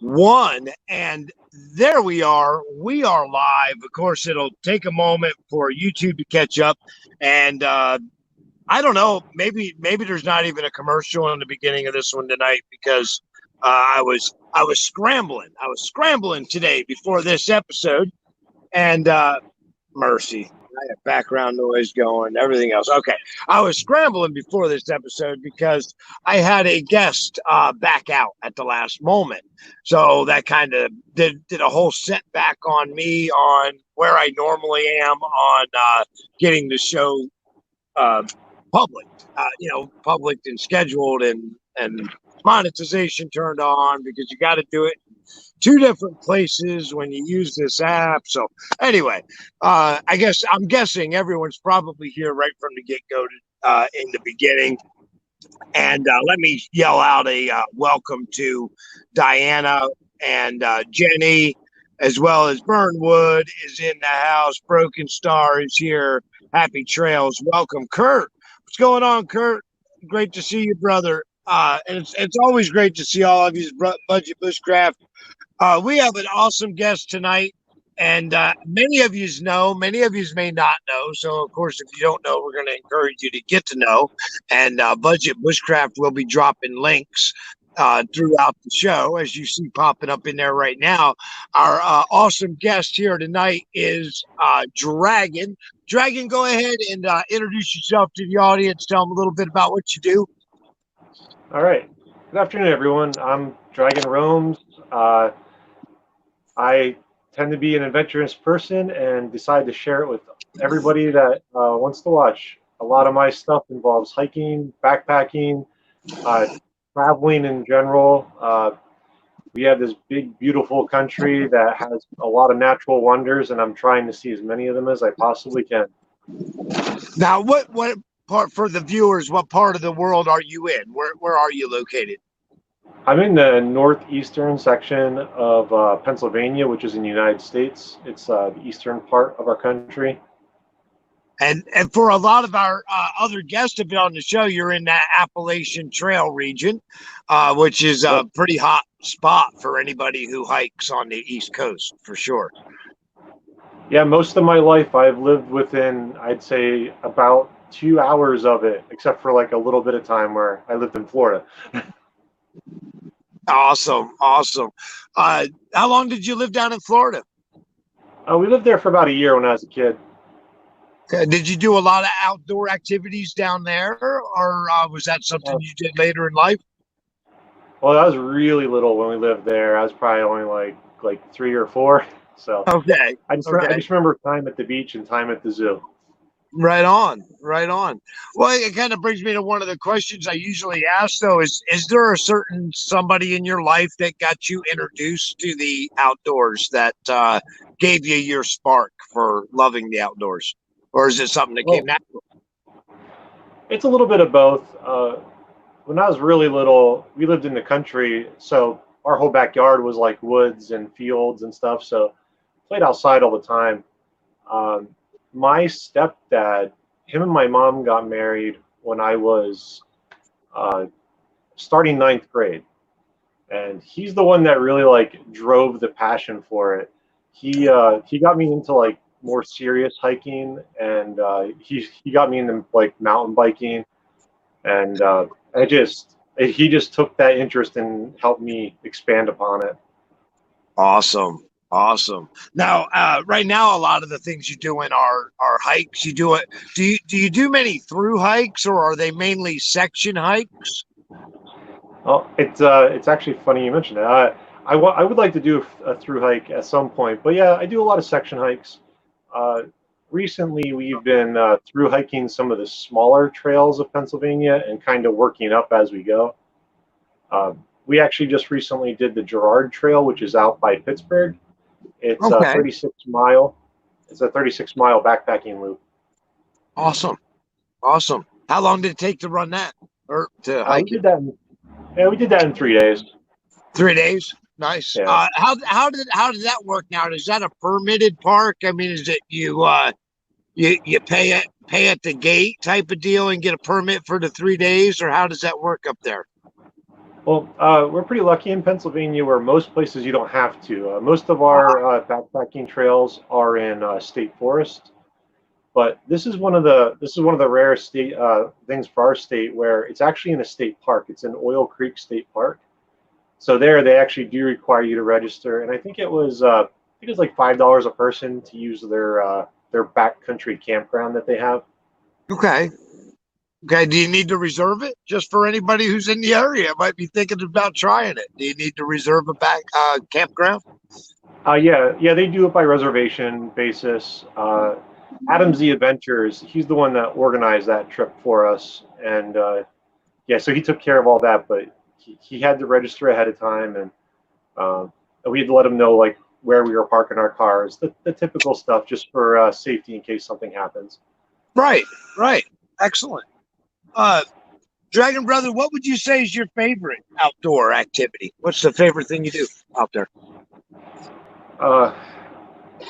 one. And there we are. We are live. Of course, it'll take a moment for YouTube to catch up. And I don't know. Maybe there's not even a commercial in the beginning of this one tonight because I was scrambling. I was scrambling today before this episode, and mercy. I have background noise going, everything else. Okay. I was scrambling before this episode because I had a guest back out at the last moment. So that kind of did a whole setback on me on where I normally am on getting the show public, public and scheduled and monetization turned on, because you got to do it two different places when you use this app. So anyway, I'm guessing everyone's probably here right from the get-go in the beginning. And let me yell out a welcome to Diana and Jenny, as well as Burnwood is in the house. Broken Star is here. Happy trails. Welcome, Kurt. What's going on, Kurt? Great to see you, brother. And it's always great to see all of you, Budget Bushcraft. We have an awesome guest tonight, and many of you know, many of you may not know. So, of course, if you don't know, we're going to encourage you to get to know. And Budget Bushcraft will be dropping links throughout the show, as you see popping up in there right now. Our awesome guest here tonight is Dragon. Dragon, go ahead and introduce yourself to the audience. Tell them a little bit about what you do. All right. Good afternoon, everyone. I'm Dragon Roams. I tend to be an adventurous person and decide to share it with everybody that wants to watch. A lot of my stuff involves hiking, backpacking, traveling in general. We have this big, beautiful country that has a lot of natural wonders, and I'm trying to see as many of them as I possibly can. Now, what part, for the viewers, what part of the world are you in? Where are you located? I'm in the northeastern section of Pennsylvania, which is in the United States. It's the eastern part of our country. And for a lot of our other guests to be on the show, you're in that Appalachian Trail region, which is a pretty hot spot for anybody who hikes on the East Coast, for sure. Yeah, most of my life I've lived within, I'd say, about 2 hours of it, except for like a little bit of time where I lived in Florida. Awesome. How long did you live down in Florida? We lived there for about a year when I was a kid. Did you do a lot of outdoor activities down there, or was that something you did later in life? Well, I was really little when we lived there. I was probably only like 3 or 4. So okay. I just remember time at the beach and time at the zoo. Right on. Well, it kind of brings me to one of the questions I usually ask, though, is there a certain somebody in your life that got you introduced to the outdoors that gave you your spark for loving the outdoors? Or is it something that came natural? It's a little bit of both. When I was really little, we lived in the country, so our whole backyard was like woods and fields and stuff, so played outside all the time. My stepdad, him and my mom got married when I was starting 9th grade. And he's the one that really like drove the passion for it. He got me into like more serious hiking, and he got me into like mountain biking, and he just took that interest and helped me expand upon it. Awesome. Now, right now, a lot of the things you're doing are hikes. You do it. Do you do many through hikes, or are they mainly section hikes? Oh, it's actually funny you mentioned that. I would like to do a through hike at some point, but yeah, I do a lot of section hikes. Recently, we've been through hiking some of the smaller trails of Pennsylvania and kind of working up as we go. We actually just recently did the Girard Trail, which is out by Pittsburgh. It's a 36-mile. It's a 36-mile backpacking loop. Awesome. How long did it take to run that or to hike? We did that in 3 days. 3 days. Nice. Yeah. How did that work now? Is that a permitted park? I mean, is it you pay at the gate type of deal and get a permit for the 3 days, or how does that work up there? Well, we're pretty lucky in Pennsylvania where most places you don't have to. Most of our backpacking trails are in state forest, but this is one of the rare state things for our state where it's actually in a state park. It's in Oil Creek State Park. So there, they actually do require you to register, and I think it was like $5 a person to use their backcountry campground that they have. Okay. Okay. Do you need to reserve it just for anybody who's in the area? Might be thinking about trying it. Do you need to reserve a back campground? Yeah, they do it by reservation basis. Adams the Adventures, he's the one that organized that trip for us, and yeah, so he took care of all that, but he had to register ahead of time, and we had to let him know like where we were parking our cars, the typical stuff, just for safety in case something happens. Right. Right. Excellent. Uh, Dragon Brother, what would you say is your favorite outdoor activity? What's the favorite thing you do out there? Uh,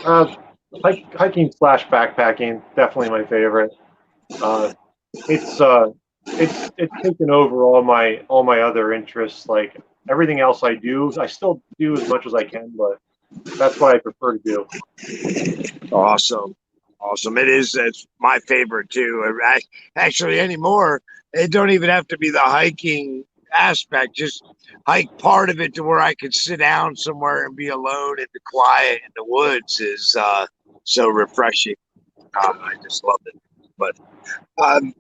uh, Hiking slash backpacking, definitely my favorite. Uh, it's it's taken over all my other interests. Like everything else I do, I still do as much as I can, but that's what I prefer to do. Awesome. Awesome. It is. It's my favorite too. Actually, anymore, it don't even have to be the hiking aspect. Just hike part of it to where I could sit down somewhere and be alone in the quiet in the woods is so refreshing. I just love it. But um,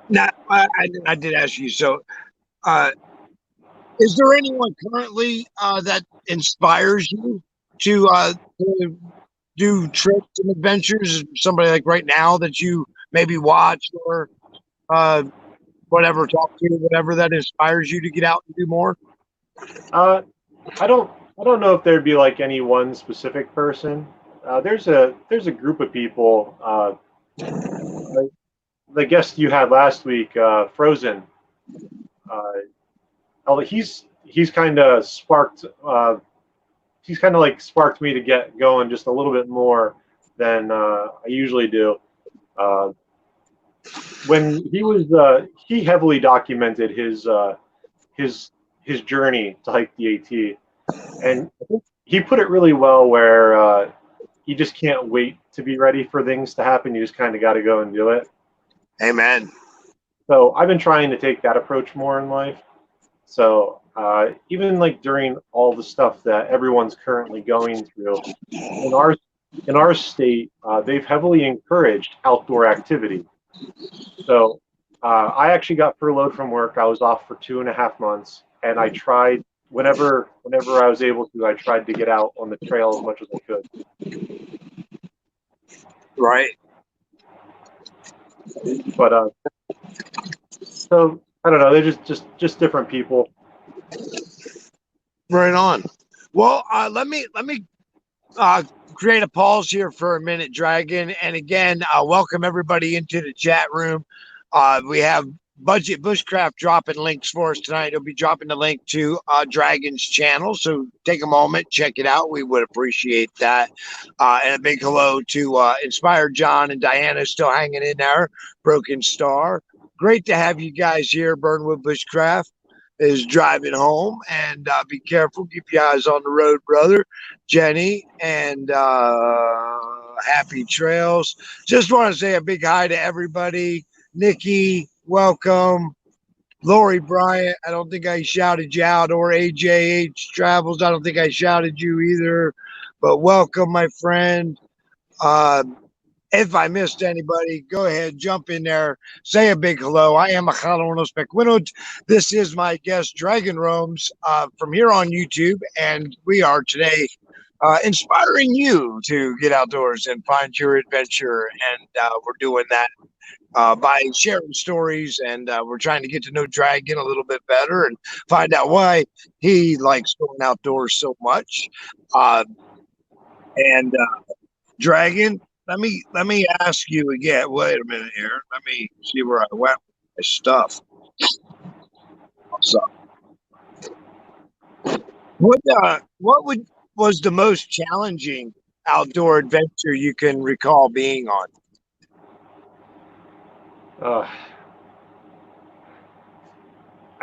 now I did ask you. So, uh, is there anyone currently that inspires you to do trips and adventures? Somebody like right now that you maybe watch or uh, whatever, talk to, whatever that inspires you to get out and do more? Uh, I don't I don't know if there'd be like any one specific person. There's a group of people. Like the guest you had last week, Frozen. Uh, he's kind of sparked. He's kind of like sparked me to get going just a little bit more than I usually do. Uh, when he heavily documented his his journey to hike the AT, and I think he put it really well where you just can't wait to be ready for things to happen. You just kind of got to go and do it. Amen. So I've been trying to take that approach more in life. So even like during all the stuff that everyone's currently going through in our state, they've heavily encouraged outdoor activity. So I actually got furloughed from work. I was off for 2.5 months, and I tried whenever I was able to. I tried to get out on the trail as much as I could. Right. But so I don't know. They're just different people. Right on. Well, let me uh, create a pause here for a minute, Dragon. And again, welcome everybody into the chat room. We have Budget Bushcraft dropping links for us tonight. He'll be dropping the link to Dragon's channel. So take a moment, check it out. We would appreciate that. And a big hello to Inspired John and Diana still hanging in there. Broken Star. Great to have you guys here. Burnwood Bushcraft is driving home, and be careful. Keep your eyes on the road, brother. Jenny, and happy trails. Just want to say a big hi to everybody. Nikki, welcome. Lori Bryant, I don't think I shouted you out, or AJH Travels, I don't think I shouted you either, but welcome, my friend. Uh, if I missed anybody, go ahead, jump in there, say a big hello. I am Achalonos Pequinot. This is my guest, Dragon Roams, from here on YouTube, and we are today inspiring you to get outdoors and find your adventure. And we're doing that by sharing stories, and we're trying to get to know Dragon a little bit better and find out why he likes going outdoors so much. Uh, and Dragon, let me ask you again. Wait a minute here. Let me see where I went with my stuff. So, what was the most challenging outdoor adventure you can recall being on? Uh,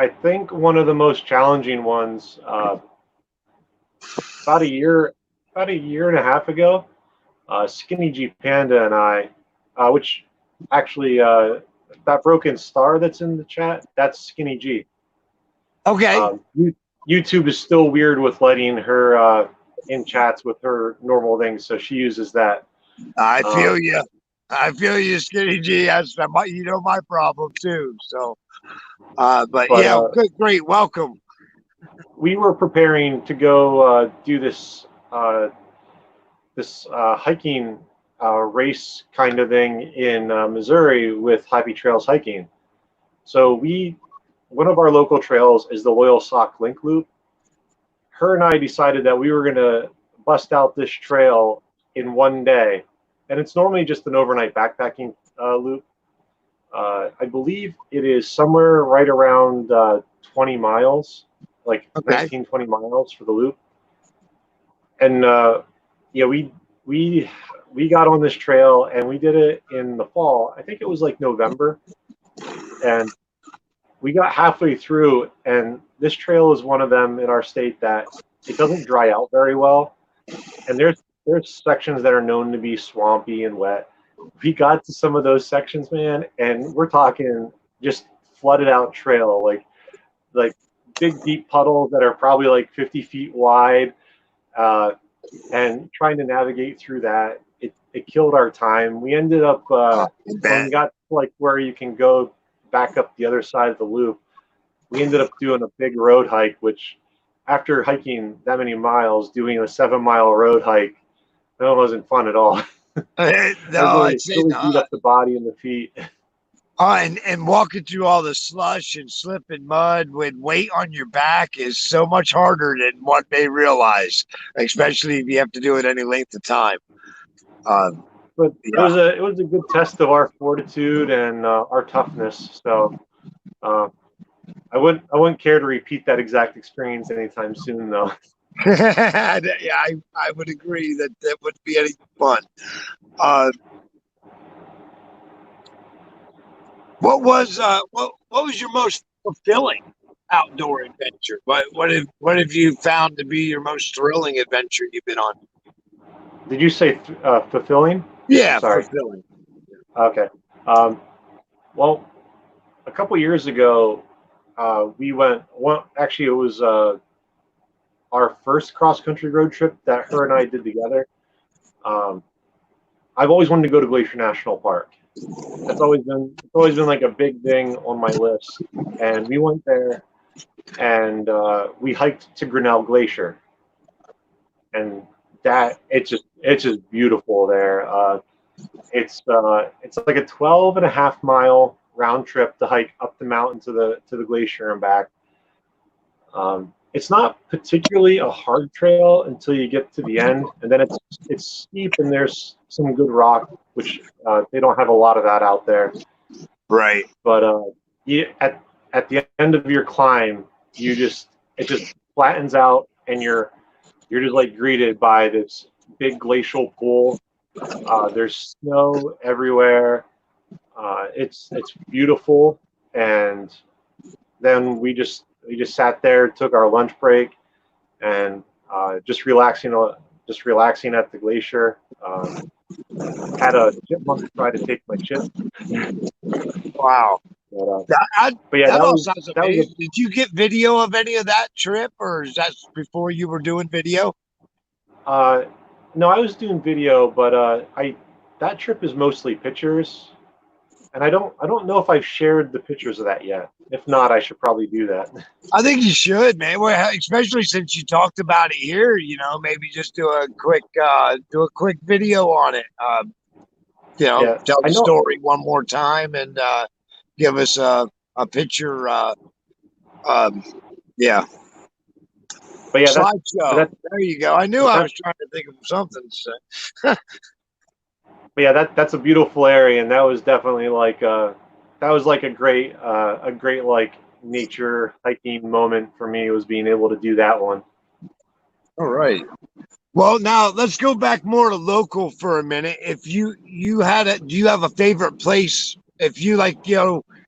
I think one of the most challenging ones, about a year, about a year and a half ago, Skinny G Panda and I, which actually that broken star that's in the chat, that's Skinny G. Okay. YouTube is still weird with letting her in chats with her normal things, so she uses that. I feel you. I feel you, Skinny G. You know my problem too. So, but yeah, good, great, welcome. We were preparing to go do this hiking race kind of thing in Missouri with Happy Trails Hiking. So one of our local trails is the Loyal Sock Link Loop. Her and I decided that we were going to bust out this trail in one day. And it's normally just an overnight backpacking loop. I believe it is somewhere right around 20 miles, like 19, 20 miles for the loop. And yeah, we got on this trail and we did it in the fall. I think it was like November. And we got halfway through, and this trail is one of them in our state that it doesn't dry out very well. And there's sections that are known to be swampy and wet. We got to some of those sections, man, and we're talking just flooded out trail, like big deep puddles that are probably like 50 feet wide, and trying to navigate through that, it killed our time. We ended up when we got to like where you can go back up the other side of the loop, we ended up doing a big road hike, which after hiking that many miles, doing a 7-mile road hike, that wasn't fun at all. No, really beat up the body and the feet. And walking through all the slush and slipping mud with weight on your back is so much harder than one may realize, especially if you have to do it any length of time. But yeah. it was a good test of our fortitude and our toughness. So I wouldn't care to repeat that exact experience anytime soon, though. Yeah, I would agree that wouldn't be any fun. What was your most fulfilling outdoor adventure? What have you found to be your most thrilling adventure you've been on? Did you say fulfilling? Yeah, fulfilling. Okay. Well, a couple years ago, we went. Actually, it was our first cross-country road trip that her and I did together. I've always wanted to go to Glacier National Park. It's always been like a big thing on my list. And we went there, and we hiked to Grinnell Glacier, and it's just beautiful there. It's like a 12.5-mile round trip to hike up the mountain to the glacier and back. It's not particularly a hard trail until you get to the end, and then it's steep and there's some good rock, which they don't have a lot of that out there. Right. But at the end of your climb, it just flattens out, and you're just like greeted by this big glacial pool. There's snow everywhere. It's beautiful, and then we just sat there, took our lunch break, and just relaxing at the glacier. Had a chipmunk try to take my chip. Wow. But yeah, that all sounds amazing. Did you get video of any of that trip, or is that before you were doing video? No, I was doing video, but that trip is mostly pictures. And I don't know if I've shared the pictures of that yet. If not, I should probably do that. I think you should, man. Well, especially since you talked about it here, maybe just do a quick video on it. Tell the story one more time and give us a picture. Yeah. But yeah, slideshow. There you go. I knew I was trying to think of something to say. But yeah, that's a beautiful area, and that was definitely like a great like nature hiking moment for me, was being able to do that one. All right. Well, now let's go back more to local for a minute. If you do you have a favorite place? If you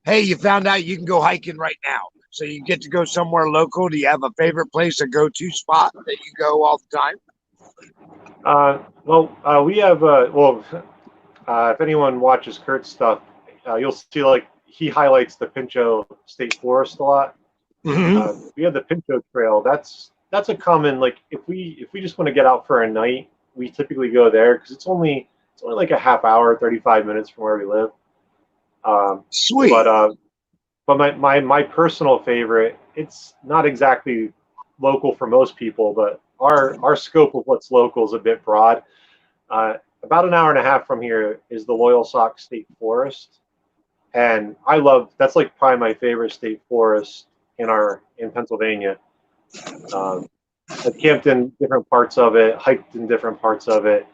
hey, you found out you can go hiking right now. So you get to go somewhere local. Do you have a favorite place, a go-to spot that you go all the time? We have if anyone watches Kurt's stuff, you'll see like he highlights the Pincho State Forest a lot. Mm-hmm. We have the Pincho Trail. That's a common, like if we just want to get out for a night, we typically go there because it's only like a half hour, 35 minutes from where we live. Sweet. But my personal favorite, it's not exactly local for most people, but our scope of what's local is a bit broad. About an hour and a half from here is the Loyalsock State Forest, and that's like probably my favorite state forest in Pennsylvania. I've camped in different parts of it, hiked in different parts of it,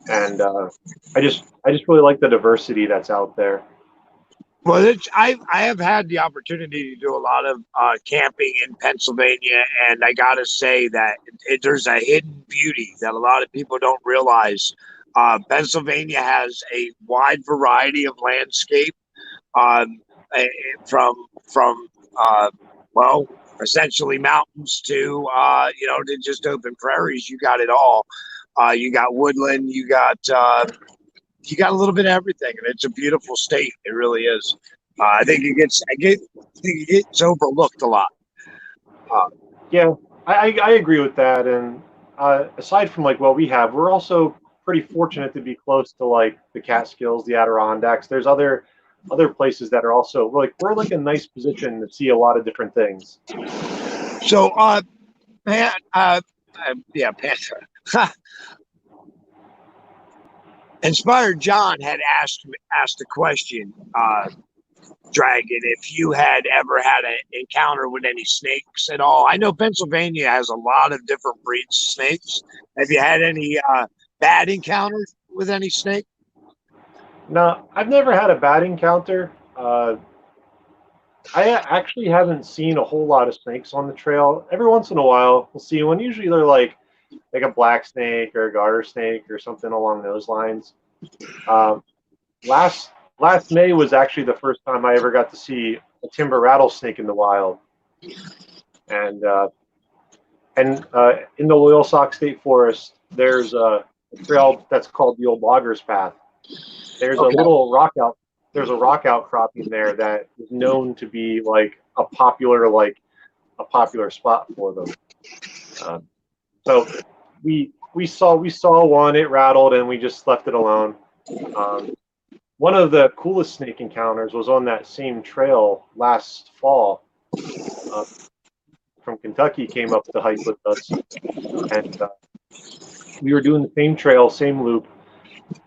and I just really like the diversity that's out there. Well, I have had the opportunity to do a lot of camping in Pennsylvania, and I got to say that there's a hidden beauty that a lot of people don't realize. Pennsylvania has a wide variety of landscape, um, from well, essentially mountains to to just open prairies. You got it all. You got woodland. You got a little bit of everything, and it's a beautiful state. It really is. I think it gets overlooked a lot. Yeah, I agree with that. And aside from like what we have, we're also pretty fortunate to be close to like the Catskills, the Adirondacks. There's other places that are also like we're like a nice position to see a lot of different things. So, Pan, yeah, Panther. Inspired John had asked a question, Dragon, if you had ever had an encounter with any snakes at all. I know Pennsylvania has a lot of different breeds of snakes. Have you had any bad encounters with any snake? No, I've never had a bad encounter. I actually haven't seen a whole lot of snakes on the trail. Every once in a while, we'll see one. Usually they're like a black snake or a garter snake or something along those lines. Um, last May was actually the first time I ever got to see a timber rattlesnake in the wild, and in the Loyalsock State Forest, there's a trail that's called the Old Loggers Path. There's a Okay. little rock out. There's a rock outcropping there that is known to be like a popular spot for them. So we saw one. It rattled, and we just left it alone. One of the coolest snake encounters was on that same trail last fall. From Kentucky came up to hike with us, and we were doing the same trail, same loop.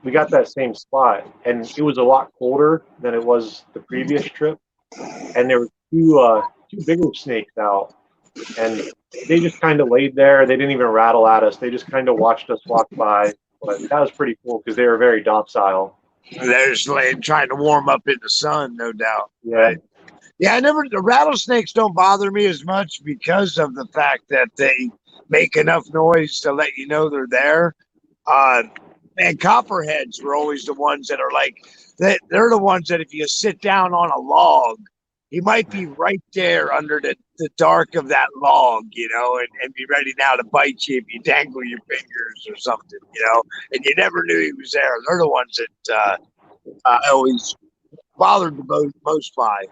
We got that same spot, and it was a lot colder than it was the previous trip. And there were two bigger snakes out, and they just kind of laid there. They didn't even rattle at us. They just kind of watched us walk by. But that was pretty cool because they were very docile. They're just trying to warm up in the sun, no doubt. Yeah. Right? Yeah, the rattlesnakes don't bother me as much because of the fact that they make enough noise to let you know they're there. And copperheads were always the ones that are like that. They're the ones that if you sit down on a log, he might be right there under the dark of that log, and be ready now to bite you if you dangle your fingers or something, and you never knew he was there. They're the ones that I always bothered the most by.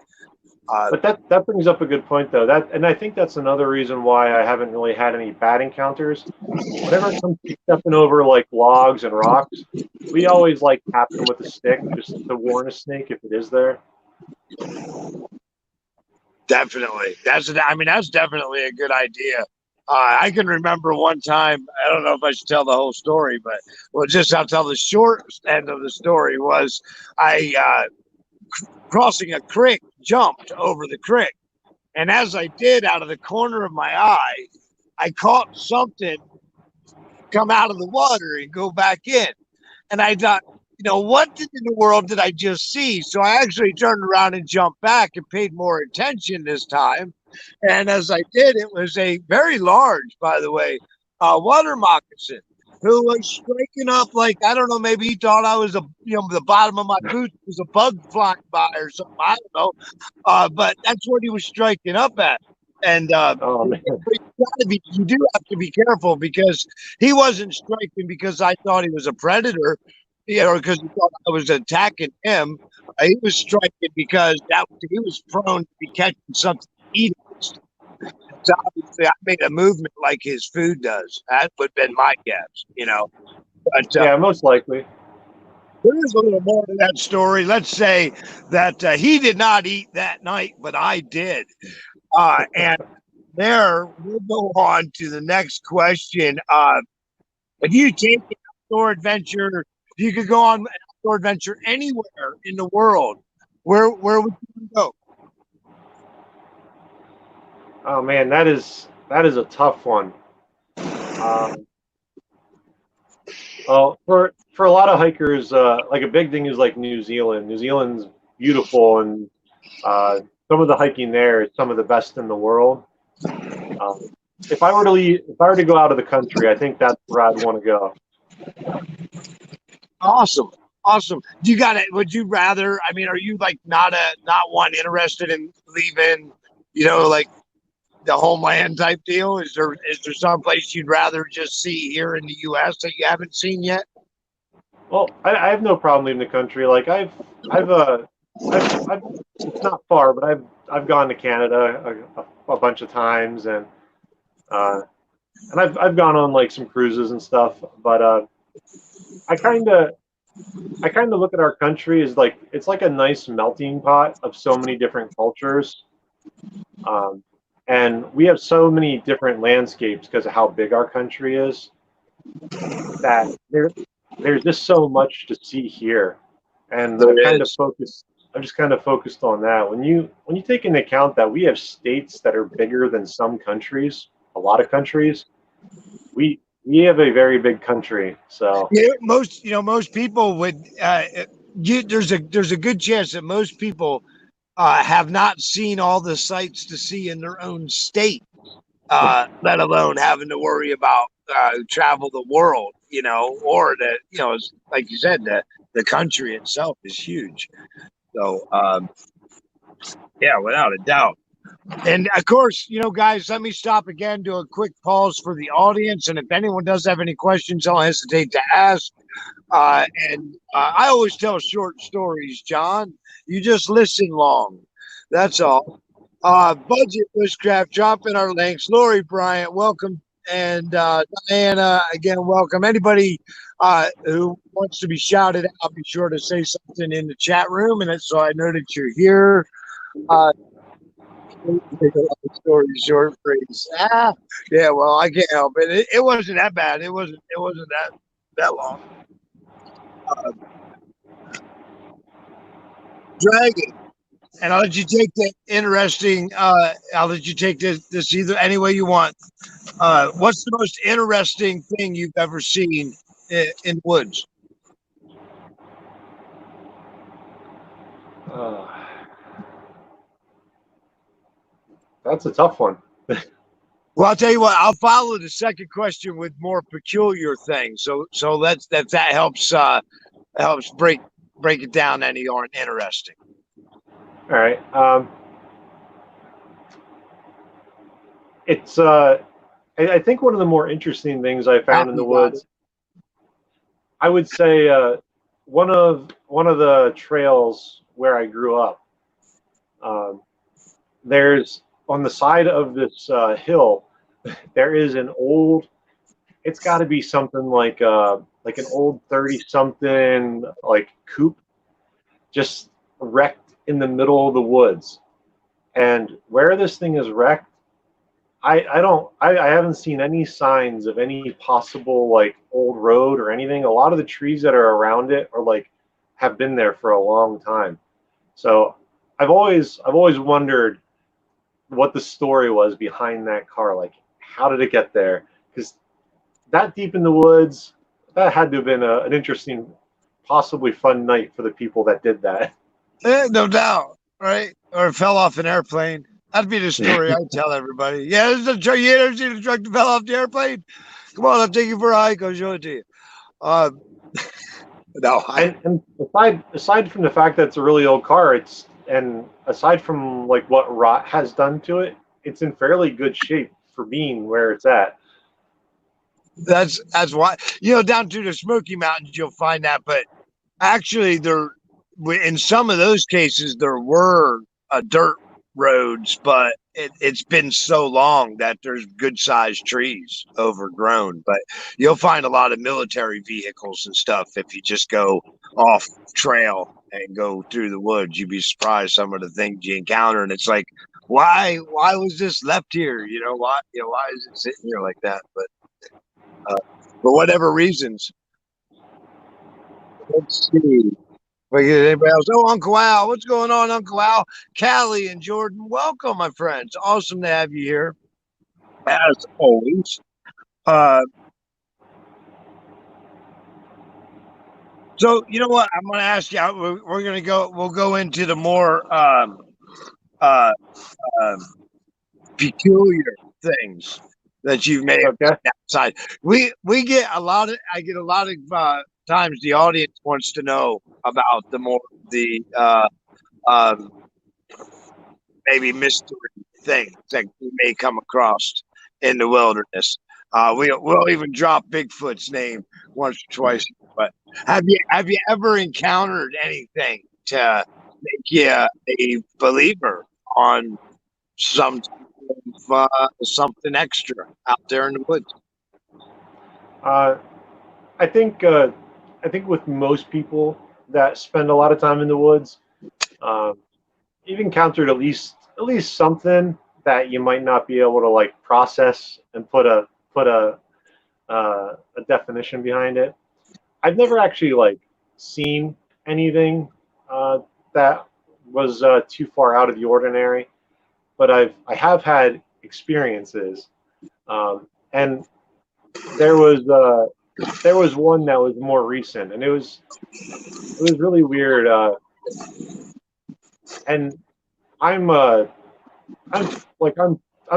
But that brings up a good point, though. And I think that's another reason why I haven't really had any bad encounters. Whenever it comes to stepping over like logs and rocks, we always like tap them with a stick just to warn a snake if it is there. Definitely, that's definitely a good idea. I can remember one time. I don't know if I should tell the whole story, but I'll tell the short end of the story. Was I crossing a creek, jumped over the creek, and as I did, out of the corner of my eye, I caught something come out of the water and go back in, and I thought, what in the world did I just see? So I actually turned around and jumped back and paid more attention this time. And as I did, it was a very large, by the way, water moccasin. who was striking up like, I don't know, maybe he thought I was the bottom of my boots was a bug flying by or something. I don't know. But that's what he was striking up at. And Oh man. you do have to be careful because he wasn't striking because I thought he was a predator, or because he thought I was attacking him. He was striking because he was prone to be catching something to eat. So obviously, I made a movement like his food does. That would have been my guess. But Yeah, most likely. there's a little more to that story. Let's say that he did not eat that night, but I did. And there, we'll go on to the next question. If you take an outdoor adventure, you could go on an outdoor adventure anywhere in the world. Where would you go? Oh man, that is a tough one. Well, for a lot of hikers, like a big thing is like New Zealand. New Zealand's beautiful, and some of the hiking there is some of the best in the world. Um, if I were to go out of the country, I think that's where I'd want to go. Awesome. Awesome. You got it. Would you rather, I mean, are you like not one interested in leaving, like the homeland type deal? Is there some place you'd rather just see here in the US that you haven't seen yet? Well, I have no problem leaving the country. Like I've it's not far, but I've gone to Canada a bunch of times, uh, and I've gone on like some cruises and stuff. But I kind of look at our country as like it's like a nice melting pot of so many different cultures, um, and we have so many different landscapes because of how big our country is that there's just so much to see here, and There is. I've just kind of focused on that. When you take into account that we have states that are bigger than some countries, a lot of countries, we have a very big country. So Yeah, most people would. There's a good chance that most people have not seen all the sights to see in their own state, let alone having to worry about travel the world. Or like you said, the country itself is huge. So yeah, without a doubt. And of course, guys, let me stop again, do a quick pause for the audience. And if anyone does have any questions, don't hesitate to ask. And I always tell short stories, John. You just listen long. That's all. Budget Bushcraft, drop in our links. Lori Bryant, welcome. And Diana, again, welcome. Anybody who wants to be shouted out, be sure to say something in the chat room. And so I know that you're here. Story short phrase. Yeah. Well, I can't help it. It wasn't that bad. It wasn't that long. Dragon. And I'll let you take that interesting. I'll let you take this either any way you want. What's the most interesting thing you've ever seen in woods? that's a tough one. Well, I'll tell you what. I'll follow the second question with more peculiar things. So that helps break it down any aren't interesting. All right. It's I think one of the more interesting things I found in the woods, I would say one of the trails where I grew up. There's on the side of this hill, there is an old. It's got to be something like an old 30-something like coupe, just wrecked in the middle of the woods. And where this thing is wrecked, I haven't seen any signs of any possible like old road or anything. A lot of the trees that are around it are like have been there for a long time. So I've always wondered what the story was behind that car. Like, how did it get there? Because that deep in the woods, that had to have been an interesting, possibly fun night for the people that did that. No doubt, right? Or it fell off an airplane. That'd be the story I'd tell everybody. Yeah, there's a truck. You ever seen a truck that fell off the airplane? Come on, I'll take you for a hike. I'll show it to you. No, and aside from the fact that it's a really old car, and aside from like what rot has done to it, it's in fairly good shape for being where it's at. that's why, down to the Smoky Mountains you'll find that, but actually there, in some of those cases there were dirt roads, but it's been so long that there's good sized trees overgrown. But you'll find a lot of military vehicles and stuff if you just go off trail and go through the woods. You'd be surprised some of the things you encounter, and it's like, why was this left here? Why is it sitting here like that? But for whatever reasons. Let's see. If I get anybody else. Oh, Uncle Al. What's going on, Uncle Al? Callie and Jordan, welcome, my friends. Awesome to have you here, as always. So, you know what? I'm going to ask you. We're going to go. We'll go into the more peculiar things that you've made outside. We get a lot of. I get a lot of times the audience wants to know about the maybe mystery things that we may come across in the wilderness. We'll even drop Bigfoot's name once or twice. But have you ever encountered anything to make you a believer on something extra out there in the woods? I think with most people that spend a lot of time in the woods, you've encountered at least something that you might not be able to like process and put a definition behind it. I've never actually like seen anything that was too far out of the ordinary, but I have had experiences, and there was one that was more recent, and it was really weird. And I'm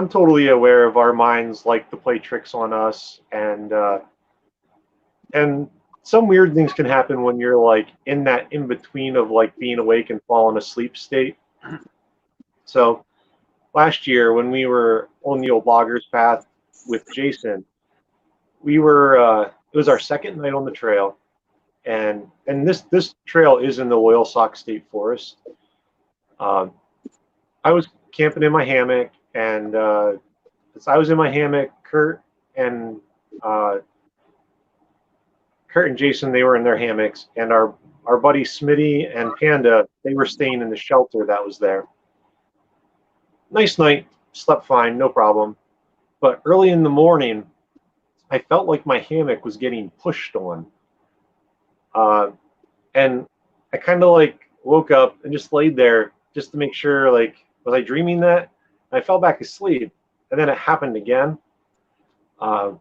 totally aware of our minds like to play tricks on us, and some weird things can happen when you're like in that in between of like being awake and falling asleep state. So last year when we were on the old loggers path with Jason, we were it was our second night on the trail, and this trail is in the Loyalsock State Forest. I was camping in my hammock, and as I was in my hammock, Kurt and Jason, they were in their hammocks, and our buddy Smitty and Panda, they were staying in the shelter that was there. Nice night, slept fine, no problem. But early in the morning, I felt like my hammock was getting pushed on. And I kind of like woke up and just laid there just to make sure, like, was I dreaming that? And I fell back asleep, and then it happened again. So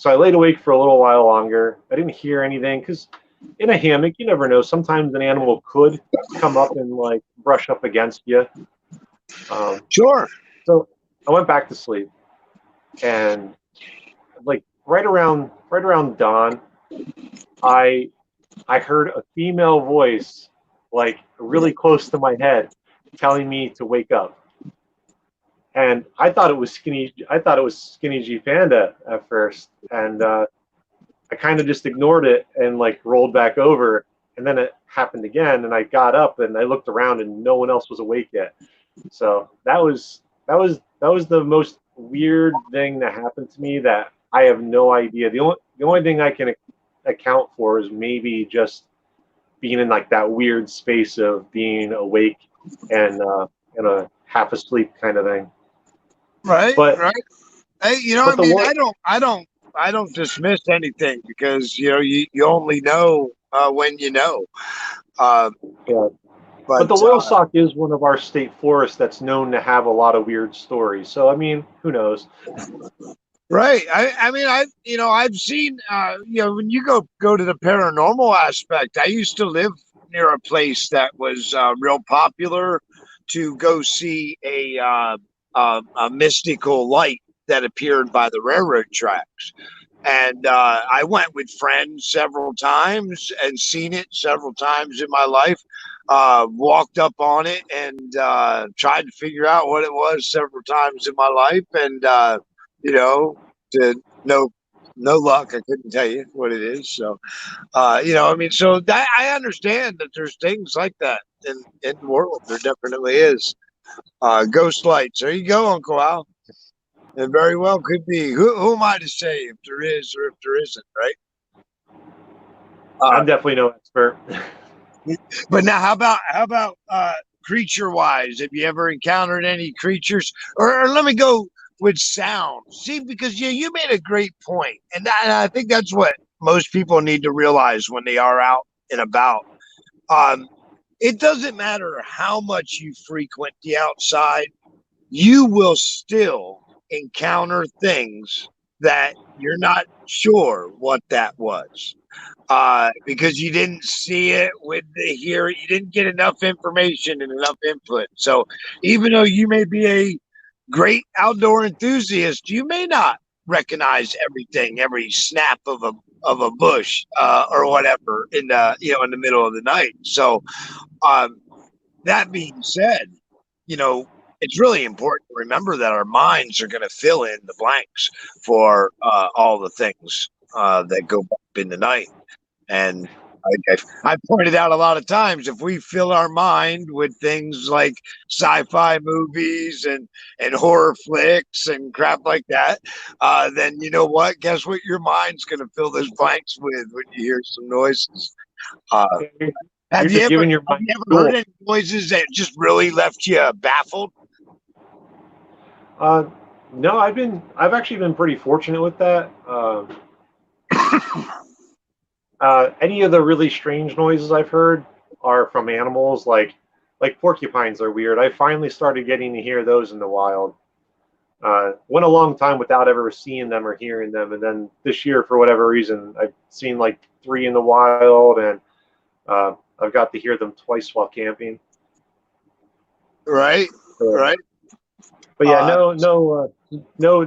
I laid awake for a little while longer. I didn't hear anything, because in a hammock, you never know. Sometimes an animal could come up and like brush up against you. Sure. So I went back to sleep, and like right around dawn, I heard a female voice like really close to my head telling me to wake up. And I thought it was Skinny G Panda at first, and I kind of just ignored it and like rolled back over. And then it happened again, and I got up and I looked around, and no one else was awake yet. So that was the most weird thing that happened to me that I have no idea. The only thing I can account for is maybe just being in like that weird space of being awake and in a half asleep kind of thing. Right. Right. Hey, I don't dismiss anything, because you only know when you know. Yeah. But the Loyalsock is one of our state forests that's known to have a lot of weird stories. So I mean, who knows? Right. I've seen when you go to the paranormal aspect. I used to live near a place that was real popular to go see a mystical light that appeared by the railroad tracks. And I went with friends several times and seen it several times in my life. Walked up on it and tried to figure out what it was several times in my life. And, to no luck. I couldn't tell you what it is. So, so that I understand that there's things like that in the world. There definitely is. Ghost lights. There you go, Uncle Al. It very well could be. Who am I to say if there is or if there isn't, right? I'm definitely no expert. But now, how about creature wise? Have you ever encountered any creatures? Or let me go with sound. See, because you made a great point, and I think that's what most people need to realize when they are out and about. It doesn't matter how much you frequent the outside, you will still encounter things that you're not sure what that was. Because you didn't see it with the hear, you didn't get enough information and enough input. So even though you may be a great outdoor enthusiast, you may not recognize everything, every snap of a bush or whatever in the middle of the night. So that being said, it's really important to remember that our minds are going to fill in the blanks for all the things that go up in the night. And I pointed out a lot of times, if we fill our mind with things like sci-fi movies and horror flicks and crap like that, then you know what? Guess what your mind's going to fill those blanks with when you hear some noises. Have you ever heard any noises that just really left you baffled? No, I've actually been pretty fortunate with that. Any of the really strange noises I've heard are from animals, like porcupines are weird. I finally started getting to hear those in the wild. Went a long time without ever seeing them or hearing them, and then this year, for whatever reason, I've seen like 3 in the wild, and I've got to hear them twice while camping. Right, right. But yeah, no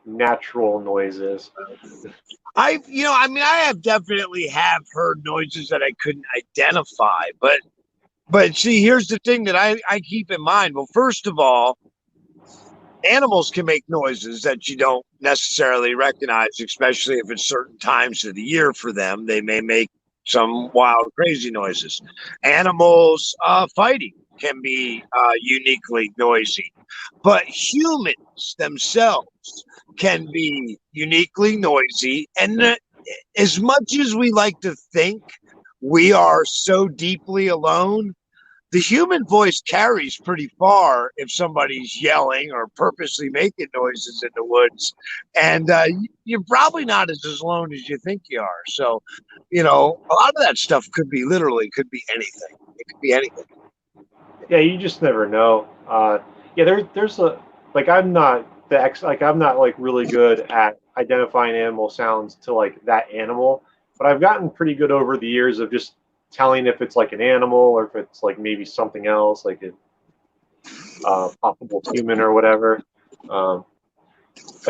unnatural noises. I have definitely have heard noises that I couldn't identify, but see, here's the thing that I keep in mind. Well, first of all, animals can make noises that you don't necessarily recognize, especially if it's certain times of the year for them. They may make some wild, crazy noises. Animals fighting can be uniquely noisy, but humans themselves can be uniquely noisy. And as much as we like to think we are so deeply alone, the human voice carries pretty far if somebody's yelling or purposely making noises in the woods. And you're probably not as alone as you think you are. So, a lot of that stuff could be anything. It could be anything. Yeah, you just never know. There's a I'm not I'm not like really good at identifying animal sounds to like that animal, but I've gotten pretty good over the years of just telling if it's like an animal or if it's like maybe something else, like a possible human or whatever. I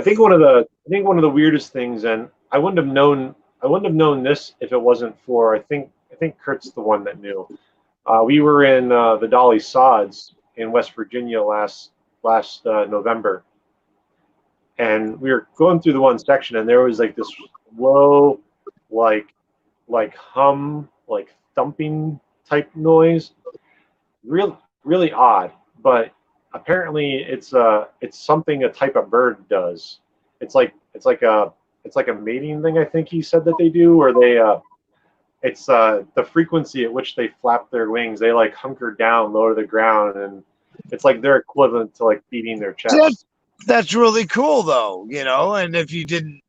think one of the weirdest things, and I wouldn't have known this if it wasn't for I think Kurt's the one that knew. We were in the Dolly Sods in West Virginia last November, and we were going through the one section, and there was like this low, like hum, like thumping type noise, really odd. But apparently, it's something a type of bird does. It's like a mating thing. I think he said that they do, or they it's the frequency at which they flap their wings. They like hunker down low to the ground, and it's like their equivalent to like beating their chest. That's really cool, though. And if you didn't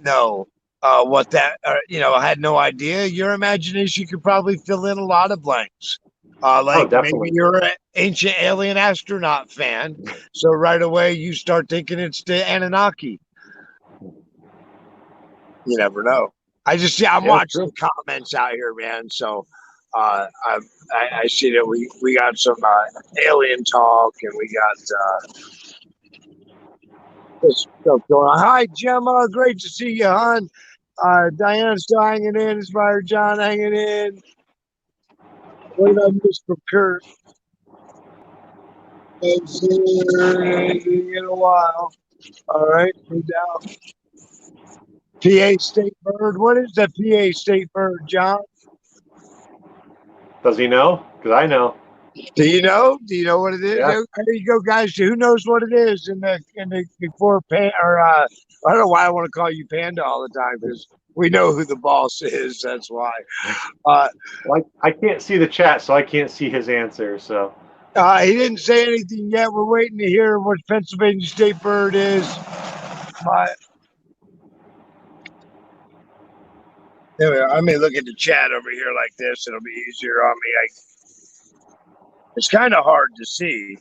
know what that, had no idea, your imagination could probably fill in a lot of blanks. Maybe you're an ancient alien astronaut fan, so right away you start thinking it's the Anunnaki. You never know. I'm watching the comments out here, man. So I see that we got some alien talk, and we got This stuff going on. Hi, Gemma. Great to see you, hon. Diana's still hanging in. Inspired John hanging in. What did I miss from Kurt? It's in a while. All right, no doubt. PA State Bird. What is that PA State Bird, John? Does he know? Because I know. Do you know? Do you know what it is? Yeah. There you go, guys. Who knows what it is in the before pan or I don't know why I want to call you Panda all the time because we know who the boss is. That's why. Like I can't see the chat, so I can't see his answer. So He didn't say anything yet. We're waiting to hear what Pennsylvania State Bird is. There we are. I may look at the chat over here like this. It'll be easier on me. It's kind of hard to see.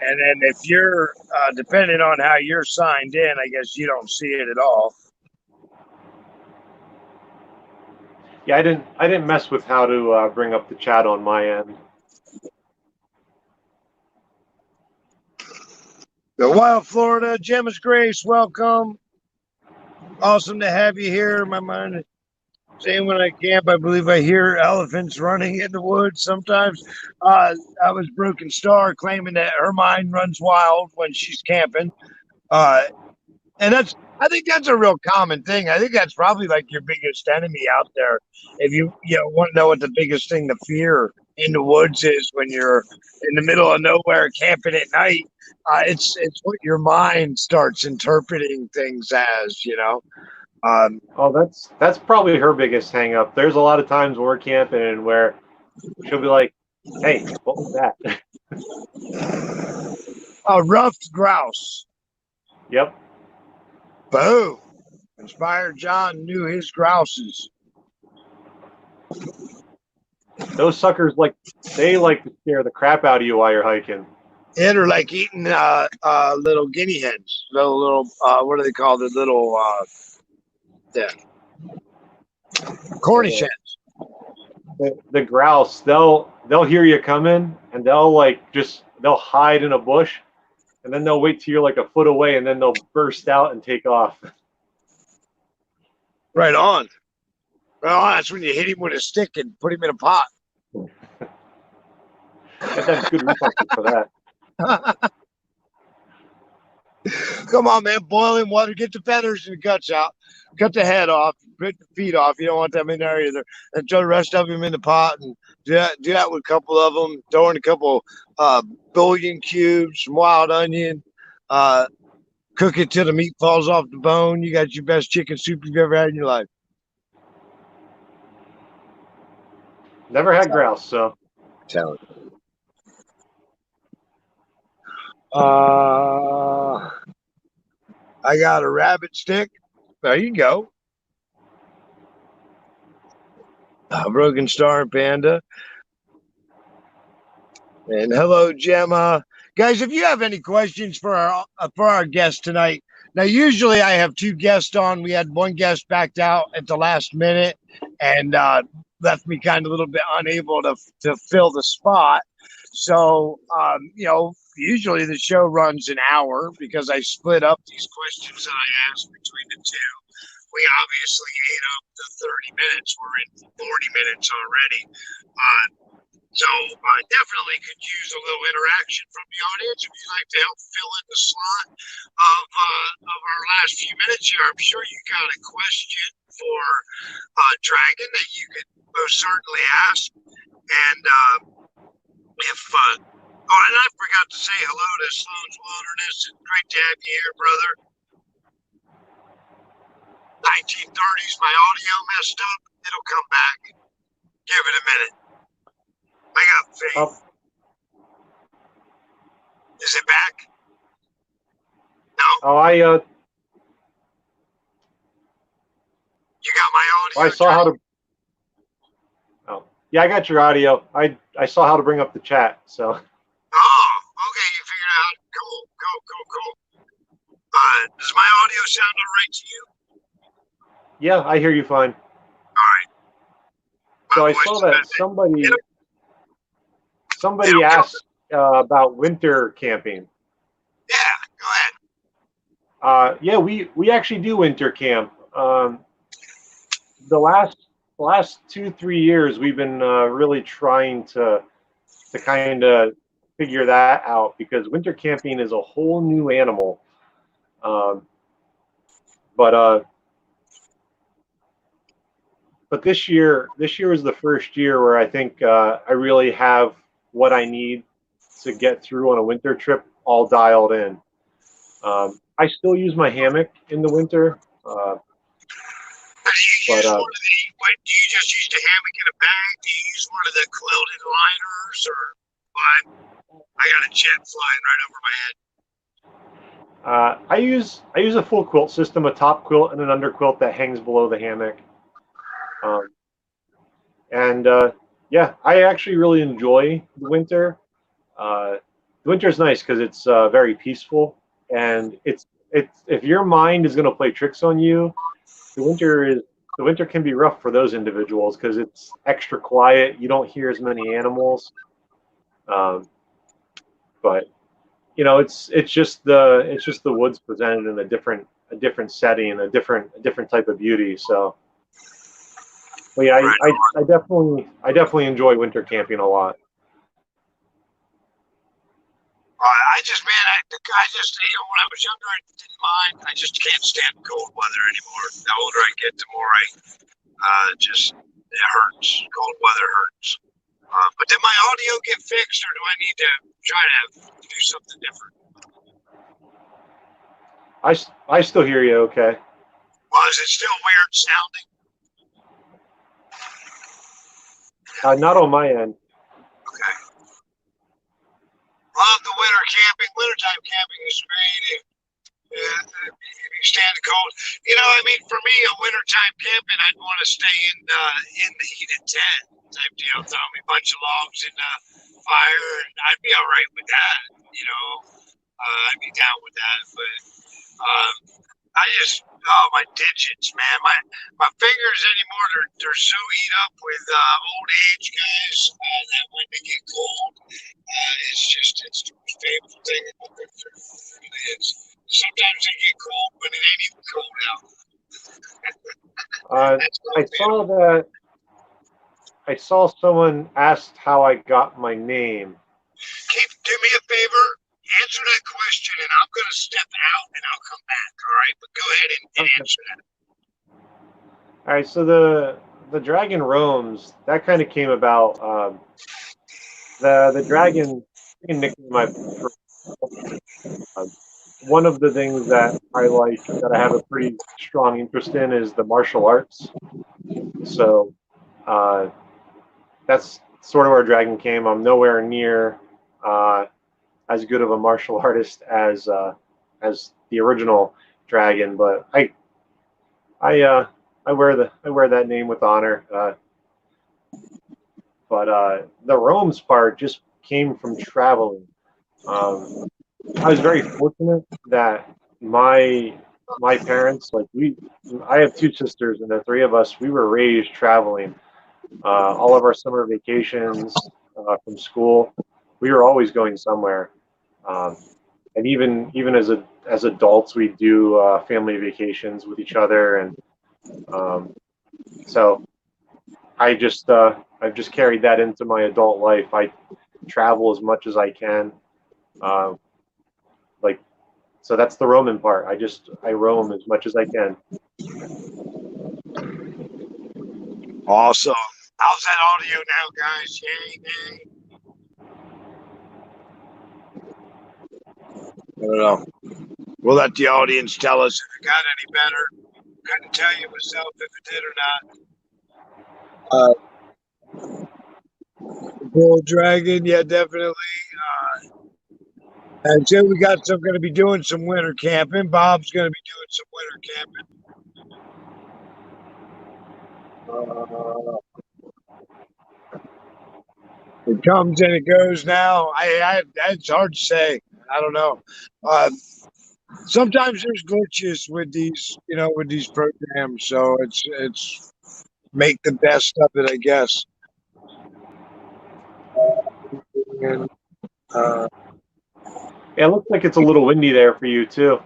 And then if you're depending on how you're signed in, I guess you don't see it at all. yeah, I didn't mess with how to bring up the chat on my end. The Wild Florida, Gemma's Grace, welcome. Awesome to have you here. My mind is saying when I camp, I believe I hear elephants running in the woods sometimes. I was Broken Star claiming that her mind runs wild when she's camping. And I think that's a real common thing. I think that's probably like your biggest enemy out there. If you want to know what the biggest thing to fear in the woods is when you're in the middle of nowhere camping at night, it's what your mind starts interpreting things as, Oh, that's probably her biggest hang up. There's a lot of times we're camping and where she'll be like, "Hey, what was that?" A ruffed grouse. Yep. Boom. Inspired John knew his grouses. Those suckers they like to scare the crap out of you while you're hiking. Yeah, they're like eating little guinea hens. Little what do they call the little Cornish hens. The grouse, they'll hear you coming and they'll hide in a bush and then they'll wait till you're like a foot away and then they'll burst out and take off. Right on. Well, that's when you hit him with a stick and put him in a pot. That's good reflexes for that. Come on, man. Boil in water. Get the feathers and the guts out. Cut the head off. Put the feet off. You don't want them in there either. And throw the rest of them in the pot. And do that with a couple of them. Throw in a couple bouillon cubes, some wild onion. Cook it till the meat falls off the bone. You got your best chicken soup you've ever had in your life. Never had grouse, so. Tell it. I got a rabbit stick. There you go. Broken Star and Panda. And hello, Gemma. Guys, if you have any questions for our guest tonight, now usually I have two guests on. We had one guest backed out at the last minute and left me kind of a little bit unable to fill the spot. So, usually the show runs an hour because I split up these questions that I asked between the two. We obviously ate up the 30 minutes. We're in 40 minutes already. So I definitely could use a little interaction from the audience. If you'd like to help fill in the slot of our last few minutes here, I'm sure you got a question for Dragon that you could most certainly ask. And and I forgot to say hello to Sloan's Wilderness. It's great to have you here, brother. 1930s, my audio messed up. It'll come back. Give it a minute. I got faith. Oh. Is it back? No. Oh, you got my audio. I saw how to. Oh, yeah, I got your audio. I saw how to bring up the chat. So. Oh, okay. You figured out. Cool. Does my audio sound all right to you? Yeah, I hear you fine. All right. So I saw that somebody asked about winter camping. Yeah, go ahead. Yeah, we actually do winter camp. The last 2 3 years, we've been really trying to kind of figure that out because winter camping is a whole new animal. Um, but but this year is the first year where I think I really have what I need to get through on a winter trip all dialed in. I still use my hammock in the winter, Do you but use one of the? What do you just use the hammock in a bag? Do you use one of the quilted liners, or what? I got a jet flying right over my head. I use a full quilt system, a top quilt and an under quilt that hangs below the hammock. Um, and Yeah, I actually really enjoy the winter. The winter is nice because it's very peaceful, and it's if your mind is going to play tricks on you, the winter is the winter can be rough for those individuals because it's extra quiet. You don't hear as many animals, um, but it's just the woods presented in a different setting, a different type of beauty. So, but yeah, Right. I definitely enjoy winter camping a lot. I just, man, I just, when I was younger, I didn't mind. I just can't stand cold weather anymore. The older I get, the more I just it hurts. Cold weather hurts. But did my audio get fixed, or do I need to try to do something different? I still hear you. Okay. Well, is it still weird sounding? Not on my end. Okay. Love the winter camping. Wintertime camping is great. If you stand the cold, I mean, for me, a wintertime camping, I'd want to stay in the heated tent type deal. Throw me a bunch of logs in the fire, and I'd be all right with that. I'd be down with that. But um, I just, oh, my digits, man, my fingers anymore, they're so eat up with old age, guys, that when they get cold, it's the most painful thing in my picture. It really is. Sometimes they get cold when it ain't even cold out. That's I cold, man. saw that. I saw someone asked how I got my name. Do me a favor, answer that question, and I'm going to step out and I'll come back, all right? But go ahead and Okay. answer that. All right. So the dragon roams. That kind of came about. The dragon nickname uh, one of the things that I like that I have a pretty strong interest in is the martial arts. So uh, that's sort of where dragon came. I'm nowhere near uh, as good of a martial artist as the original dragon, but I I wear that name with honor. But the Rome's part just came from traveling. Um, I was very fortunate that my parents, like I have two sisters, and the three of us, we were raised traveling. All of our summer vacations from school, we were always going somewhere. Um, and even as adults, we do family vacations with each other, and um, so I've just carried that into my adult life. I travel as much as I can. Uh, like so that's the roaming part. I roam as much as I can. Awesome. How's that audio now, guys? Yay, yay. I don't know. We'll let the audience tell us if it got any better. Couldn't tell you myself if it did or not. Bull Dragon, yeah, definitely. And so we got some going to be doing some winter camping. Bob's going to be doing some winter camping. It comes and it goes now. It's hard to say. I don't know. Sometimes there's glitches with these programs, so it's make the best of it, I guess. And, Yeah, it looks like it's a little windy there for you too.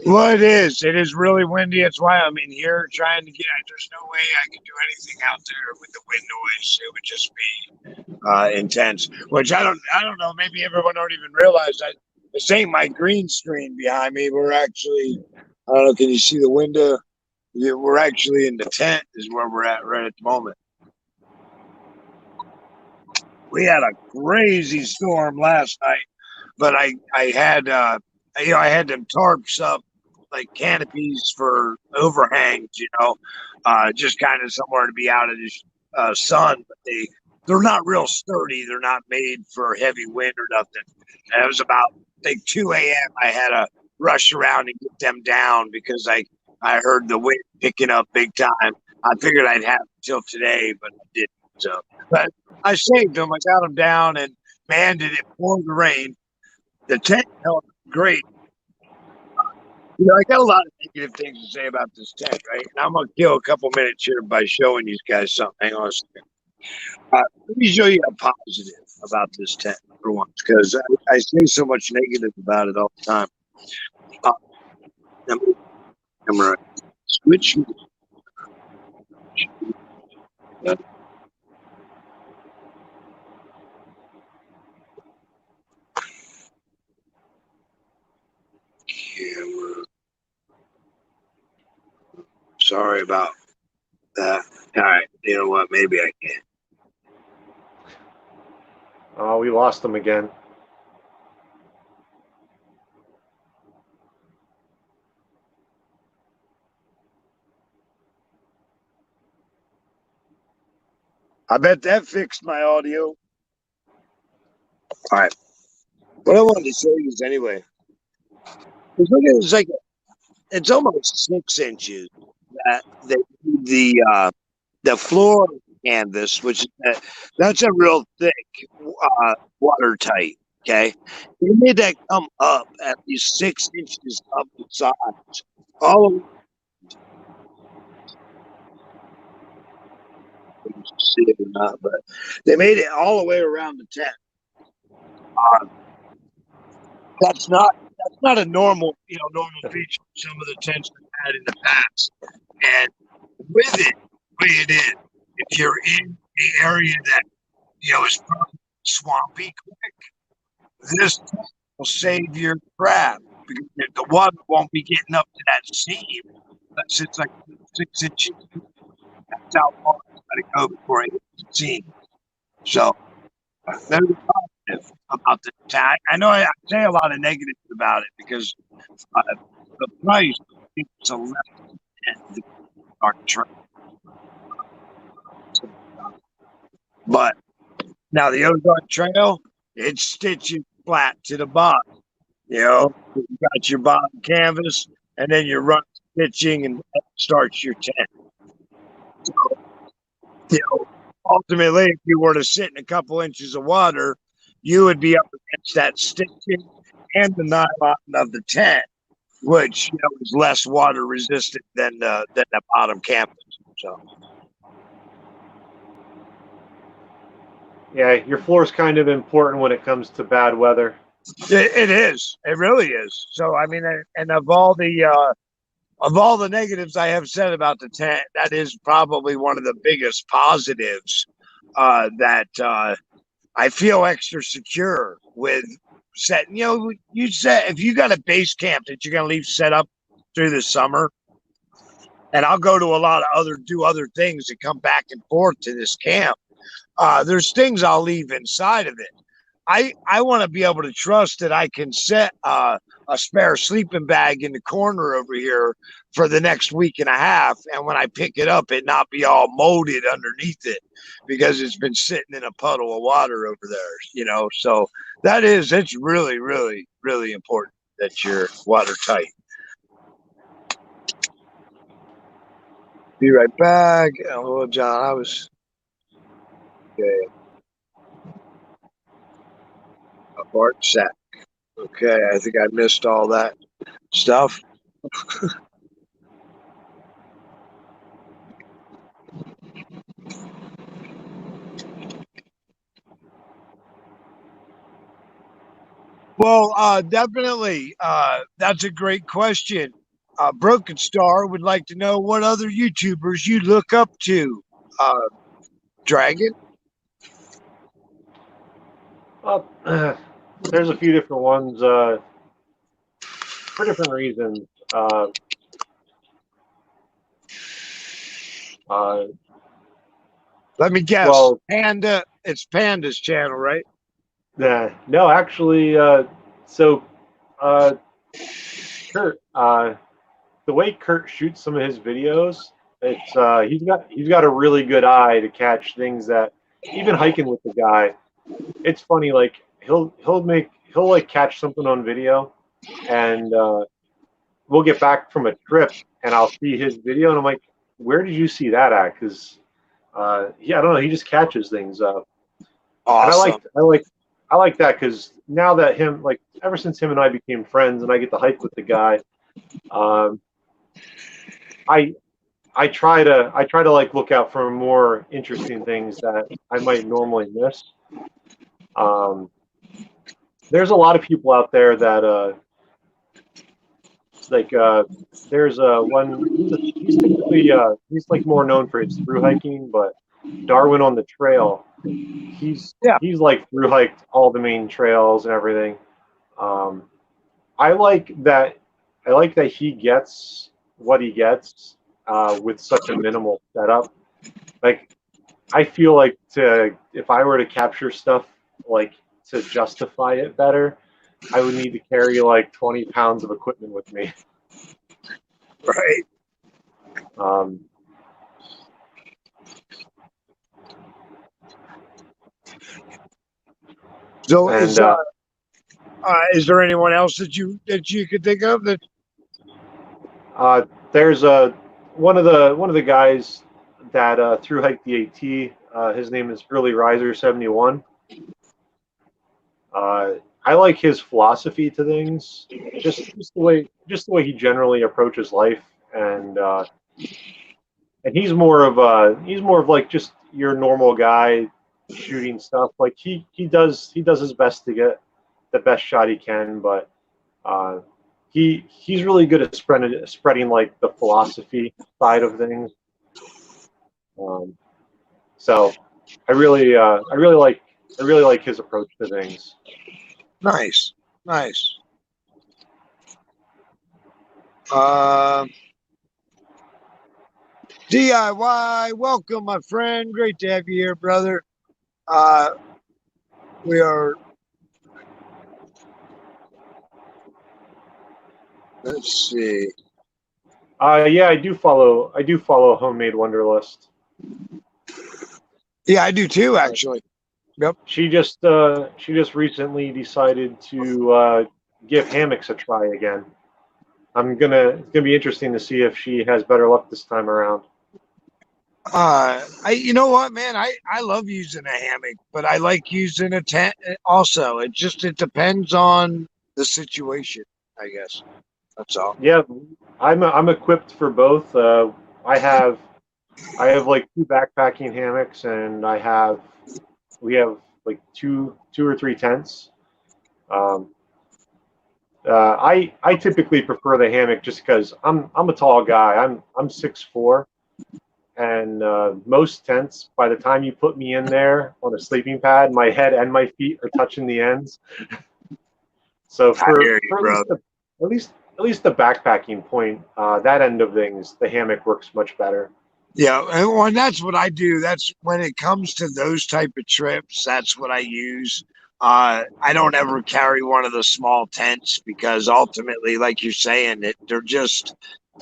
Well, it is. It is really windy. That's why I'm in here trying to get. There's no way I can do anything out there with the wind noise. It would just be intense. Which I don't know. Maybe everyone don't even realize that this ain't my green screen behind me. We're actually. I don't know. Can you see the window? Yeah, we're actually in the tent. Is where we're at right at the moment. We had a crazy storm last night, but I had I had them tarps up like canopies for overhangs, just kind of somewhere to be out of the sun. But they're not real sturdy. They're not made for heavy wind or nothing. And it was about like 2 a.m. I had to rush around and get them down because I heard the wind picking up big time. I figured I'd have it till today, but I didn't. So, but I saved them. I got them down, and man, did it pour the rain. The tent held great. I got a lot of negative things to say about this tent, right? And I'm going to kill a couple minutes here by showing you guys something. Hang on a second. Let me show you a positive about this tent for once, because I say so much negative about it all the time. I'm going to switch. Camera. Sorry about that. All right. You know what? Maybe I can. Oh, we lost them again. I bet that fixed my audio. All right. What I wanted to show you is anyway. Look at it's like it's almost 6 inches. That the floor canvas, which that's a real thick, watertight. Okay, they made that come up at least 6 inches up the sides. All of you see it or not, but they made it all the way around the tent. Uh, that's not a normal normal feature of some of the tents I've had in the past. And with it, the way it is, if you're in the area that is probably swampy quick, this will save your crab because the water won't be getting up to that seam unless it's like 6 inches. That's how far it's got to go before it hits the seam. So very positive about the tag. I know I say a lot of negatives about it because the price is a less than the Girard Trail. But now the Ozark Trail, it's stitching flat to the bottom. You got your bottom canvas, and then you run stitching, and that starts your tent. So, ultimately, if you were to sit in a couple inches of water, you would be up against that stitching and the nylon of the tent, which is less water resistant than the bottom canvas. So. Yeah, your floor is kind of important when it comes to bad weather. It is. It really is. So I mean, and of all the negatives I have said about the tent, that is probably one of the biggest positives that I feel extra secure with setting. You said if you got a base camp that you're going to leave set up through the summer, and I'll go to a lot of do other things and come back and forth to this camp. There's things I'll leave inside of it. I want to be able to trust that I can set a spare sleeping bag in the corner over here for the next week and a half. And when I pick it up, it not be all molded underneath it because it's been sitting in a puddle of water over there, So it's really, really, really important that you're watertight. Be right back. Hello, John. I was. Okay. A Bart sack. Okay, I think I missed all that stuff. Well, definitely. That's a great question. Broken Star would like to know what other YouTubers you look up to. Uh, Dragon? Well, there's a few different ones for different reasons. Uh, Let me guess. well, Panda. It's Panda's channel, right? no, actually, so uh, Kurt, the way Kurt shoots some of his videos, it's he's got a really good eye to catch things that even hiking with the guy. It's funny, like he'll like catch something on video, and we'll get back from a trip, and I'll see his video, and I'm like, where did you see that at? Because yeah, I don't know, he just catches things. And Awesome. I like that because now that him like ever since him and I became friends, and I get to hike with the guy, um, I I try to like look out for more interesting things that I might normally miss. Um, there's a lot of people out there that like there's one he's typically he's like more known for his through hiking, but Darwin on the Trail, Yeah. he's like through hiked all the main trails and everything. Um, I like that. I like that he gets what he gets with such a minimal setup. Like I feel like to if I were to capture stuff like to justify it better, I would need to carry like 20 pounds of equipment with me. Right. Um, So and is there anyone else that you could think of that? there's one of the guys that through hiked the AT. His name is Early Riser 71. I like his philosophy to things, just the way he generally approaches life, and he's more of like just your normal guy shooting stuff. Like he does his best to get the best shot he can, but uh, he's really good at spreading like the philosophy side of things. Um, so I really like his approach to things. Nice. Nice. Um, DIY, welcome, my friend. Great to have you here, brother. Uh, we are. Let's see. Yeah, I do follow Homemade Wonderlist. Yeah, I do too, actually. Yep. She just recently decided to give hammocks a try again. It's gonna be interesting to see if she has better luck this time around. You know what, man? I love using a hammock, but I like using a tent also. It depends on the situation, I guess. That's all. Yeah, I'm equipped for both. I have I have like two backpacking hammocks, and we have like two or three tents. Um, I typically prefer the hammock just because I'm a tall guy. I'm 6'4", and most tents, by the time you put me in there on a sleeping pad, my head and my feet are touching the ends. So I hear you, for bro. at least the backpacking point, that end of things, the hammock works much better. Yeah, and that's what I do. That's when it comes to those type of trips. That's what I use. I don't ever carry one of the small tents because ultimately, like you're saying, they're just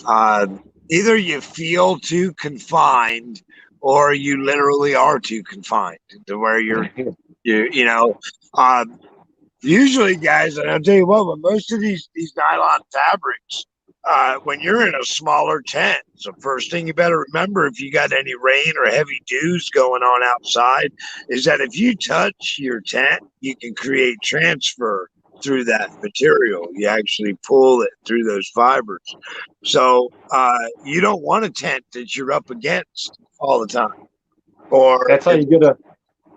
uh, either you feel too confined or you literally are too confined to where you know. Uh, Usually, guys, and I'll tell you what, with most of these nylon fabrics, when you're in a smaller tent, so first thing you better remember if you got any rain or heavy dews going on outside, is that if you touch your tent, you can create transfer through that material. You actually pull it through those fibers. So you don't want a tent that you're up against all the time. Or That's how you get a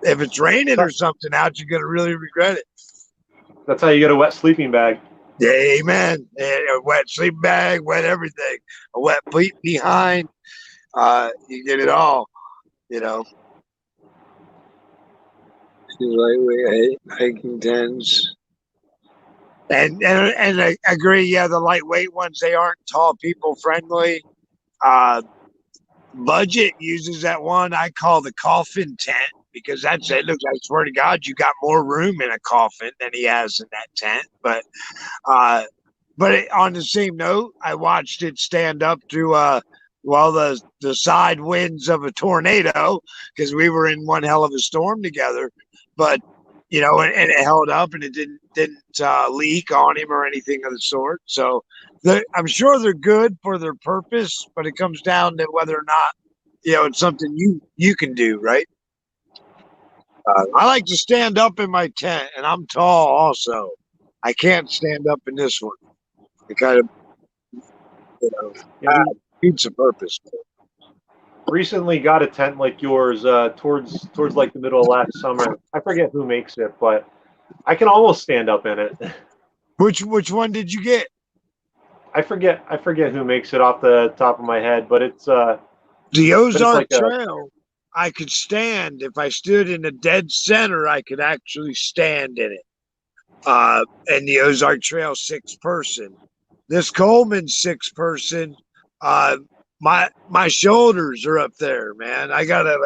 if it's raining or something out, you're going to really regret it. That's how you get a wet sleeping bag. Yeah, amen. And a wet sleeping bag, wet everything, a wet behind. You get it all, you know. Lightweight hiking tents. And I agree. Yeah, the lightweight ones, they aren't tall people friendly. Uh, Budget uses that one I call the coffin tent because that's it. Looks, I swear to God, you got more room in a coffin than he has in that tent. Uh, on the same note, I watched it stand up through well the side winds of a tornado because we were in one hell of a storm together. But you know, and it held up and it didn't leak on him or anything of the sort. So I'm sure they're good for their purpose, but it comes down to whether or not it's something you can do, right? I like to stand up in my tent, and I'm tall also. I can't stand up in this one. It kind of Yeah, defeats the purpose. recently got a tent like yours towards like the middle of last summer. I forget who makes it, but I can almost stand up in it. Which one did you get? I forget who makes it off the top of my head, but it's The Ozark like Trail. I could stand if I stood in the dead center. I could actually stand in it. And the Ozark Trail 6-person. This Coleman 6-person. My shoulders are up there, man. I gotta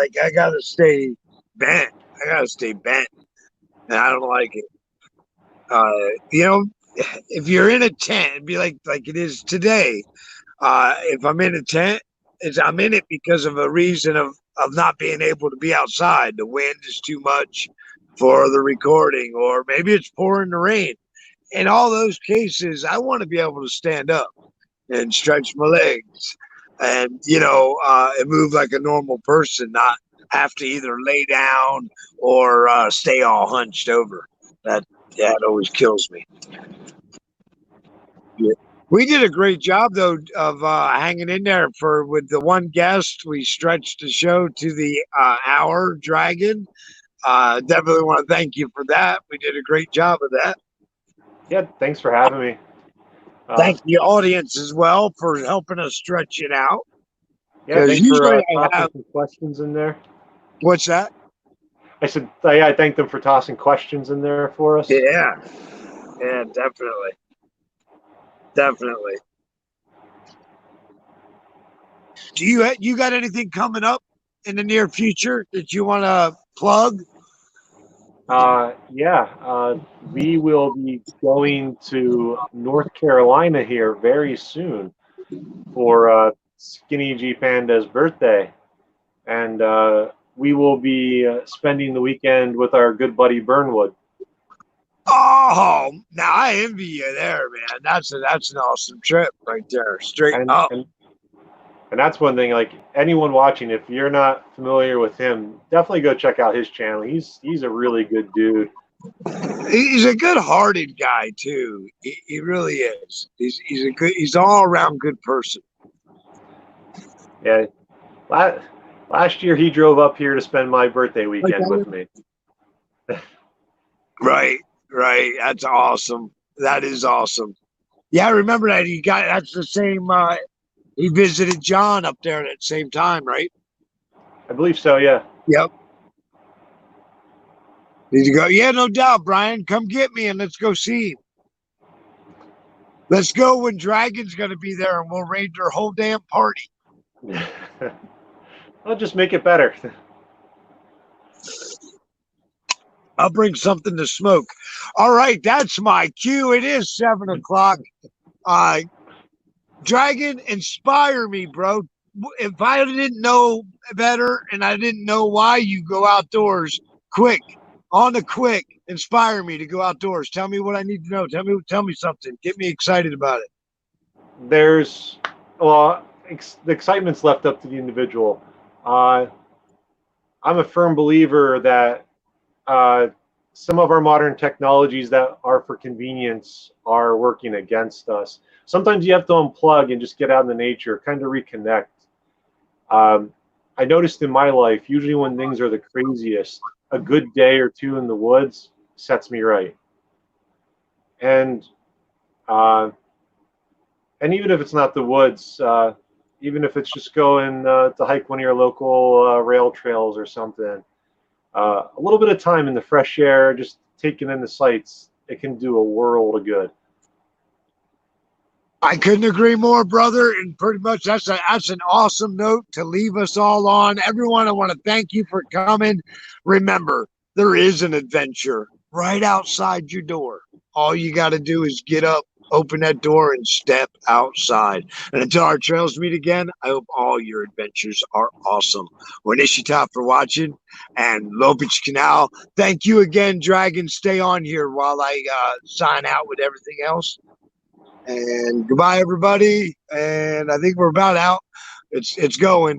stay bent. I gotta stay bent, and I don't like it. If you're in a tent, it'd be like it is today. If I'm in a tent, I'm in it because of a reason of not being able to be outside. The wind is too much for the recording, or maybe it's pouring the rain. In all those cases, I want to be able to stand up and stretch my legs and and move like a normal person, not have to either lay down or stay all hunched over. That always kills me. Yeah. We did a great job though of hanging in there with the one guest. We stretched the show to the hour dragon. Definitely want to thank you for that. We did a great job of that. Yeah, thanks for having me. Thank the audience as well for helping us stretch it out. Yeah, thanks for usually I tossing have. some questions in there. What's that? I said, yeah, I thank them for tossing questions in there for us. Yeah, definitely. Do you got anything coming up in the near future that you want to plug? We will be going to North Carolina here very soon for Skinny G Panda's birthday, and we will be spending the weekend with our good buddy Burnwood. Oh, now I envy you there, man. That's an awesome trip right there, straight up. And that's one thing. Like anyone watching, if you're not familiar with him, definitely go check out his channel. He's a really good dude. He's a good-hearted guy too. He really is. He's an all-around good person. Yeah. Last year he drove up here to spend my birthday weekend with me. Right. That's awesome. That is awesome. Yeah, I remember that. That's the same. He visited John up there at the same time, right? I believe so. Yeah. Yep. Did you go? Yeah, no doubt, Brian. Come get me and let's go see him. Let's go when Dragon's going to be there and we'll raid their whole damn party. I'll just make it better. I'll bring something to smoke. All right, that's my cue. It is 7:00. Dragon, inspire me, bro. If I didn't know better and I didn't know why you go outdoors, quick, inspire me to go outdoors. Tell me what I need to know. Tell me something. Get me excited about it. The excitement's left up to the individual. I'm a firm believer that some of our modern technologies that are for convenience are working against us. Sometimes you have to unplug and just get out in the nature, kind of reconnect. I noticed in my life, usually when things are the craziest, a good day or two in the woods sets me right. And uh, and even if it's not the woods, even if it's just going to hike one of your local rail trails or something, a little bit of time in the fresh air, just taking in the sights, it can do a world of good. I couldn't agree more, brother. And pretty much that's an awesome note to leave us all on. Everyone, I want to thank you for coming. Remember, there is an adventure right outside your door. All you got to do is get up, open that door, and step outside. And until our trails meet again, I hope all your adventures are awesome. We're Nishita for watching, and Lopich Canal. Thank you again, Dragon. Stay on here while I sign out with everything else. And goodbye, everybody. And I think we're about out. It's going.